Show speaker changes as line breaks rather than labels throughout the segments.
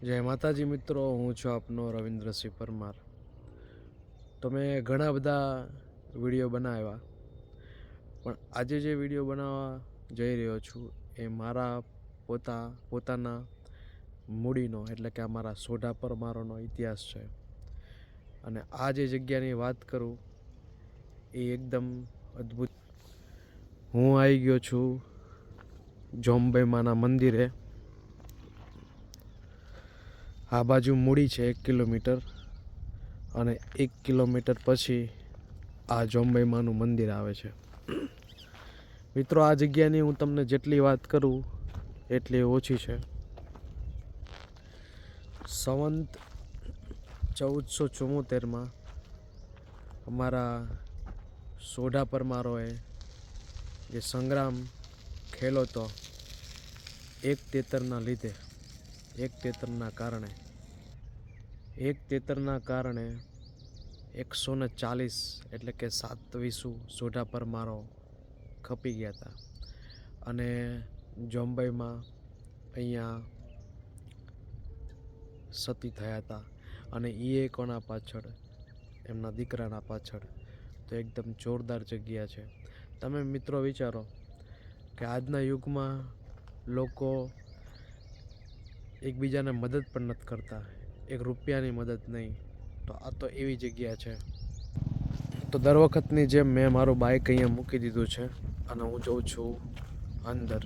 જય માતાજી મિત્રો, હું છું આપનો રવિન્દ્રસિંહ પરમાર. તો મેં ઘણા બધા વિડીયો બનાવ્યા, પણ આજે જે વિડીયો બનાવવા જઈ રહ્યો છું એ મારા પોતાના મૂડીનો એટલે કે અમારા સોઢા પરમારોનો ઇતિહાસ છે. અને આ જે જગ્યાની વાત કરું એ એકદમ અદ્ભુત. હું આવી ગયો છું જોમ્બેમાના મંદિરે. આ બાજુ મૂડી છે 1 કિલોમીટર, અને 1 કિલોમીટર પછી આ જોમ્બેમાનું મંદિર આવે છે. મિત્રો, આ જગ્યાની હું તમને જેટલી વાત કરું એટલી ઓછી છે. સંવંત 1474માં અમારા સોઢા પરમારોએ જે સંગ્રામ ખેલો હતો એક તેતરના કારણે 140 એટલે કે 27 સોઢા પરમારો ખપી ગયા હતા. અને જોમ્બઈમાં અહીંયા સતી થયા હતા. અને એ કોના પાછળ? એમના દીકરાના પાછળ. તો એકદમ જોરદાર જગ્યા છે. તમે મિત્રો વિચારો કે આજના યુગમાં લોકો એકબીજાને મદદ પણ નથી કરતા, 1 રૂપિયાની મદદ નહીં. તો આ તો એવી જગ્યા છે. તો દર વખતની જેમ મેં મારું બાઇક અહીંયા મૂકી દીધું છે અને હું જઉં છું અંદર.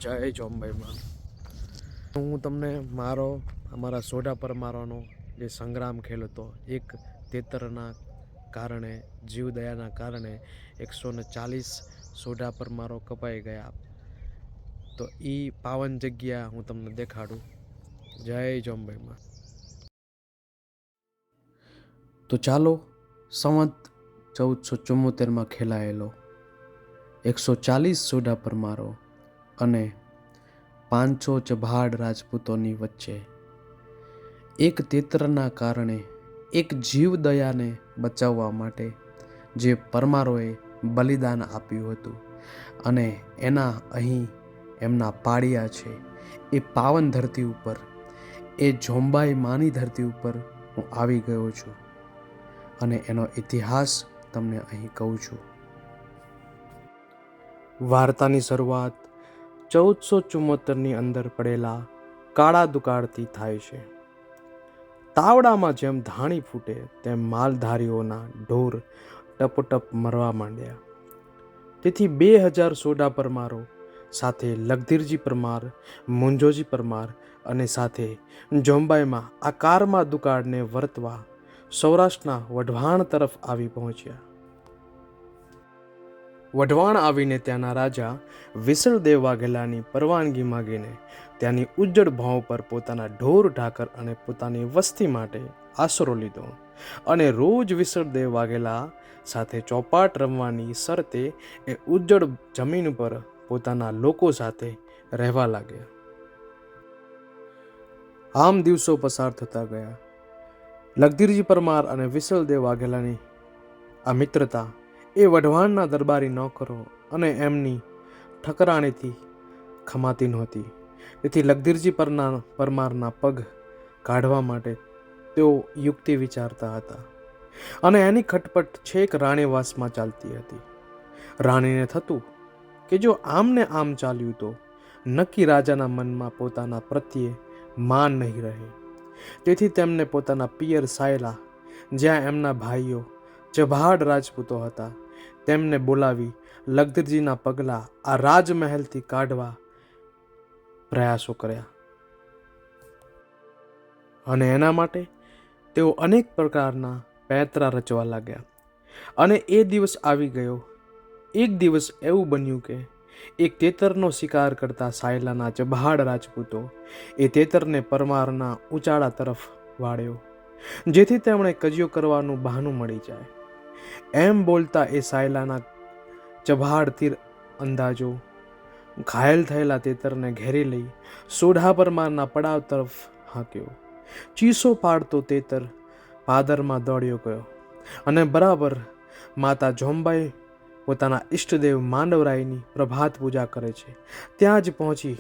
જય જોમ્બઈમાં. હું તમને અમારા સોઢા પરમારોનો જે સંગ્રામ ખેલ હતો, એક તેતરના કારણે, જીવદયાના કારણે 140 સોઢા પરમારો કપાઈ ગયા. તો એ પાવન જગ્યા હું તમને દેખાડું. જય જોમ્બઈમાં. તો ચાલો, સંવત 1474માં ખેલાયેલો 140 સોઢા પરમારો અને 500 ચભાડ રાજપૂતોની વચ્ચે એક તેતરના કારણે, એક જીવદયાને બચાવવા માટે જે પરમારોએ બલિદાન આપ્યું હતું, અને અહીં એમના પાળિયા છે. એ પાવન ધરતી ઉપર, એ જોમ્બાઈ માની ધરતી ઉપર હું આવી ગયો છું અને એનો ઇતિહાસ તમને અહીં કહું છું. વાર્તાની શરૂઆત 1474ની અંદર પડેલા કાળા દુકાળથી થાય છે. તાવડામાં જેમ ધાણી ફૂટે તેમ માલધારીઓના ઢોર ટપટપ મરવા માંડ્યા. તેથી 2000 સોઢા પરમારો સાથે લખધીરજી પરમાર, મુંજોજી પરમાર અને સાથે જોમ્બાઈમાં આ કારમાં દુકાળને વર્તવા સૌરાષ્ટ્રના વઢવાણ તરફ આવી પહોંચ્યા. વઢવાણ આવીને ત્યાંના રાજા વિસળદેવ વાઘેલાની પરવાનગી માગીને ત્યાંની ઉજ્જડ ભાવ પર પોતાના ઢોર ઢાકર અને પોતાની વસ્તી માટે આશરો લીધો. અને રોજ વિસળદેવ વાઘેલા સાથે ચોપાટ રમવાની શરતે એ ઉજ્જડ જમીન પર પોતાના લોકો સાથે રહેવા લાગ્યા. આમ દિવસો પસાર થતા ગયા. લખધીરજી પરમાર અને વિસળદેવ વાઘેલાની આ મિત્રતા એ વઢવાણના દરબારી નોકરો અને એમની ઠકરાણીથી ખમાતી નહોતી. તેથી લખધીરજી પરમારના પગ કાઢવા માટે તેઓ યુક્તિ વિચારતા હતા. અને એની ખટપટ છેક રાણીવાસમાં ચાલતી હતી. રાણીને થતું કે જો આમને આમ ચાલ્યું તો નક્કી રાજાના મનમાં પોતાના પ્રત્યે માન નહીં રહે. તેથી તેમને પોતાના પિયર સાયલા, જ્યાં એમના ભાઈઓ ચભાડ રાજપૂતો હતા, તેમને બોલાવી લખધીરજીના પગલા આ રાજમહેલથી કાઢવા પ્રયાસો કર્યા. અને એના માટે તેઓ અનેક પ્રકારના પેંતરા રચવા લાગ્યા. અને એ દિવસ આવી ગયો. એક દિવસ એવું બન્યું કે એક તેતરનો શિકાર કરતા સાયલાના ચભાડ રાજપૂતો એ તેતરને પરમારના ઉચાળા તરફ વાળ્યો, જેથી તેમણે કજિયો કરવાનું બહાનું મળી જાય. એમ બોલતા એ સાયલાના ચભાડ તીર અંદાજો ઘાયલ થયેલા તેતરને ઘેરી લઈ સોઢા પરમારના પડાવ તરફ હાંક્યો. ચીસો પાડતો તેતર પાદરમાં દોડ્યો ગયો અને બરાબર માતા જોમ્બાઈ પોતાના ઈષ્ટદેવ માંડવરાયની પ્રભાત પૂજા કરે છે ત્યાં જ પહોંચી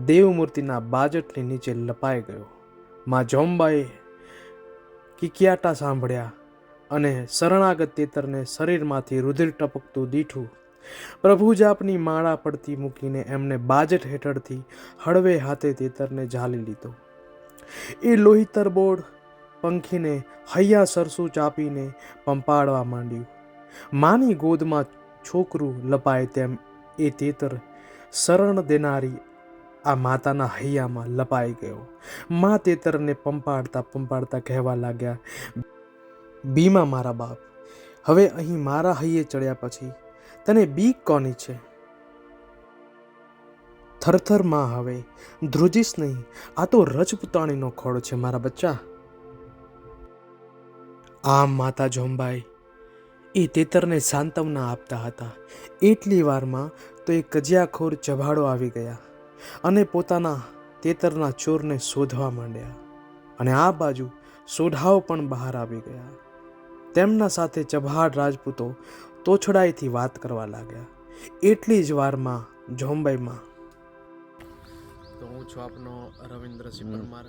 દેવમૂર્તિના બાજટની નીચે લપાઈ ગયો. માં જોમબાએ કિકિયાટા સાંભળ્યા અને શરણાગત તેતરને શરીરમાંથી રુધિર ટપકતું દીઠું. પ્રભુ જાપની માળા પડતી મૂકીને એમને બાજટ હેઠળથી હળવે હાથે તેતરને ઝાલી લીધો. એ લોહી તરબોળ પંખીને હૈયા સરસું ચાપીને પંપાળવા માંડ્યું. માની ગોદમાં છોકરું લપાય તેમ એ તેતર શરણ દેનારી આ માતાના હૈયામાં લપાઈ ગયો. મા તેતરને પંપાળતા પંપાળતા કહેવા લાગ્યા, બીમા મારા બાપ, હવે અહીં મારા હૈયે ચડ્યા પછી તને બીક કોની છે? થરથર માં હવે ધ્રુજીશ નહીં, આ તો રજપૂતાણીનો ખોળ છે મારા બચ્ચા. આમ માતા જોમબાઈ એ તેતરને સાંત્વના આપતા હતા. એટલી વારમાં તો એ કજિયાખોર ચભાડો આવી ગયા અને પોતાના તેતરના ચોરને શોધવા માંડ્યા. અને આ બાજુ સોઢાઓ પણ બહાર આવી ગયા. તેમના સાથે ચભાડ રાજપૂતો તોછડાઈથી વાત કરવા લાગ્યા. એટલી જ વારમાં જોમબાઈમાં, તો હું છું આપનો રવિન્દ્રસિંહ પરમાર.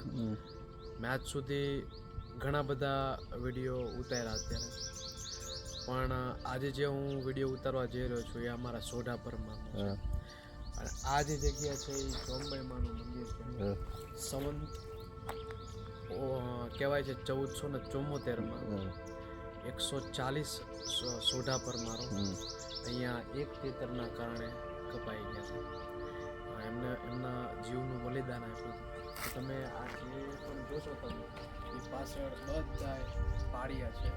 મેં આજ સુધી ઘણા બધા વિડીયો ઉતાર્યા અત્યારે, પણ આજે જે હું વિડીયો ઉતારવા જઈ રહ્યો છું એ અમારા સોઢા પરમારનો છે. અને આ જે જગ્યા છે એ જોમબાઈમાનું મંદિર છે. સંવંત કહેવાય છે 1474માં 140 સોઢા પરમારો અહીંયા એક તેતરના કારણે કપાઈ ગયા છે. એમના જીવનું બલિદાન આપ્યું. તમે આ જે પણ જોશો તમે એ પાછળ બધા પાળિયા છે.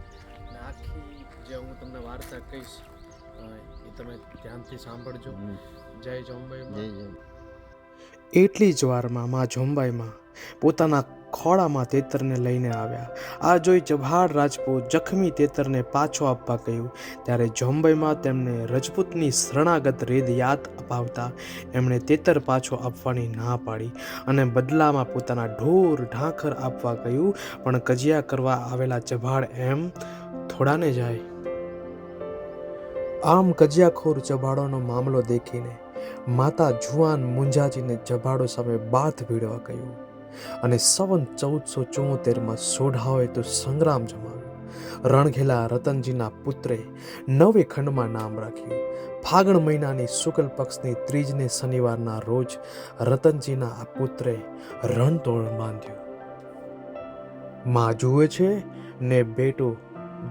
અને આખી જે હું તમને વાર્તા કહીશ એ તમે ધ્યાનથી સાંભળજો. જય જોમબાઈમાં. એટલી જ વારમાં માં જોમબાઈમાં પોતાના ખોળામાં તેતરને લઈને આવ્યા. આ જોઈ ચભાડ રાજપૂત જખમી તેતરને પાછો આપવા કહ્યું ત્યારે જોમબાઈમાં તેમને રજપૂતની શરણાગત રેદ યાદ અપાવતા એમણે તેતર પાછો આપવાની ના પાડી અને બદલામાં પોતાના ઢોર ઢાંખર આપવા કહ્યું. પણ કજિયા કરવા આવેલા ચભાડ એમ થોડાને જાય. આમ કજિયાખોર ચભાડોનો મામલો દેખીને માતા જુવાન મુંજાજીને ચભાડો સામે બાથ ભીડવા કહ્યું અને સંવંત 1474માં સોઢાઓએ તો સંગ્રામ જમાવ્યો. રણઘેલા રતનજીના પુત્રે 9 ખંડમાં નામ રાખ્યું. ફાગણ મહિનાની શુક્લ પક્ષની ત્રીજને શનિવારના રોજ રતનજીના આ પુત્રે રણતોડ બાંધ્યું. માં જુએ છે ને બેટો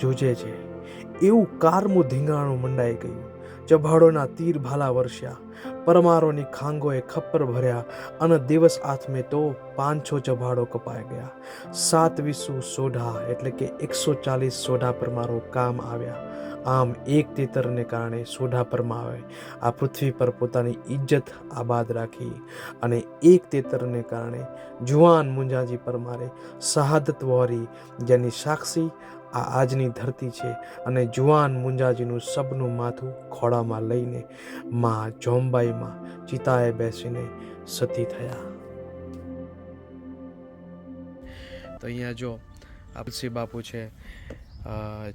જુજે છે એવું કારમું ધીંગાણું મંડાઈ ગયું. ચભાડોના તીર ભાલા વર્ષ્યા, પરમારોની ખાંગોએ ખપ્પર ભર્યા અને દિવસ આથમે તો 500 ચભાડો કપાઈ ગયા. 7 સોઢા એટલે કે 140 સોઢા પરમારો કામ આવ્યા. આમ એક તેતરને કારણે સોઢા પરમારોએ આ પૃથ્વી પર પોતાની ઇજ્જત આબાદ રાખી અને એક તેતરને કારણે જુવાન મુંજાજી પરમારે શહાદત વહોરી, જેની સાક્ષી આ આજની ધરતી છે. અને જુવાન મુંજાજીનું સબનું માથું ખોળામાં લઈને માં જોમબાઈમાં ચિતાએ બેસીને સતી થયા. તો અહીંયા જો આપસી બાપુ છે.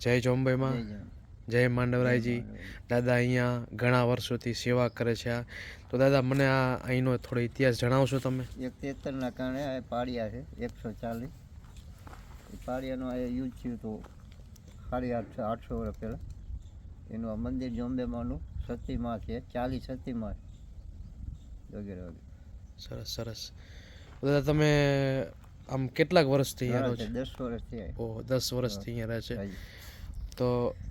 જય જોમબાઈમાં, જય માંડવરાયજી. દાદા અહીંયા ઘણા વર્ષોથી સેવા કરે છે. તો દાદા મને આ અહીંનો થોડો ઇતિહાસ જણાવશો તમે?
એક તેતરના કારણે આ પાળિયા છે 140. પાળિયાનો આ યુદ્ધ થયું હતું 850 વર્ષ પહેલાં. એનું આ મંદિર જોમબેમાનું સતીમાં છે, 40 સતીમાં વગેરે વગેરે.
સરસ સરસ. દાદા તમે આમ કેટલાક વર્ષથી અહીંયા રહો છો?
10 વર્ષથી.
ઓહ, 10 વર્ષથી અહીંયા રહે છે. તો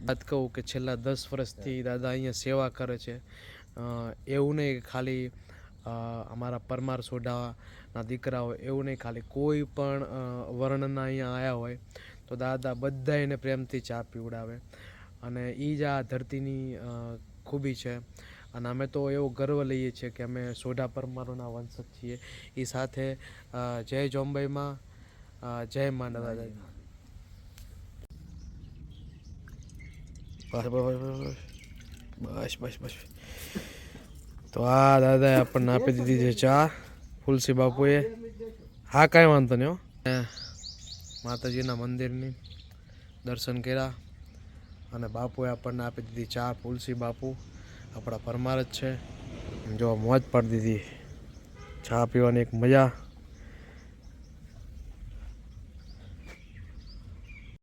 વાત કહું કે છેલ્લા 10 વર્ષથી દાદા અહીંયા સેવા કરે છે. એવું નહીં ખાલી અમારા પરમાર સોઢાના દીકરાઓ, એવું નહીં ખાલી કોઈ પણ વર્ણના અહીંયા આવ્યા હોય તો દાદા બધા એને પ્રેમથી ચા પીવડાવે. અને એ જ આ ધરતીની ખૂબી છે. અને અમે તો એવો ગર્વ લઈએ છીએ કે અમે સોઢા પરમારોના વંશજ છીએ. એ સાથે જય જોમબાઈમાં, જય માંડવા. બસ બસ બસ. તો આ દાદાએ આપણને આપી દીધી છે ચા ફુલસી બાપુએ. હા, કાંઈ વાંધો નહીં. માતાજીના મંદિરની દર્શન કર્યા અને બાપુએ આપણને આપી દીધી ચા. ફુલસી બાપુ આપણા પરમાર જ છે. જો મોજ પાડી દીધી ચા પીવાની એક મજા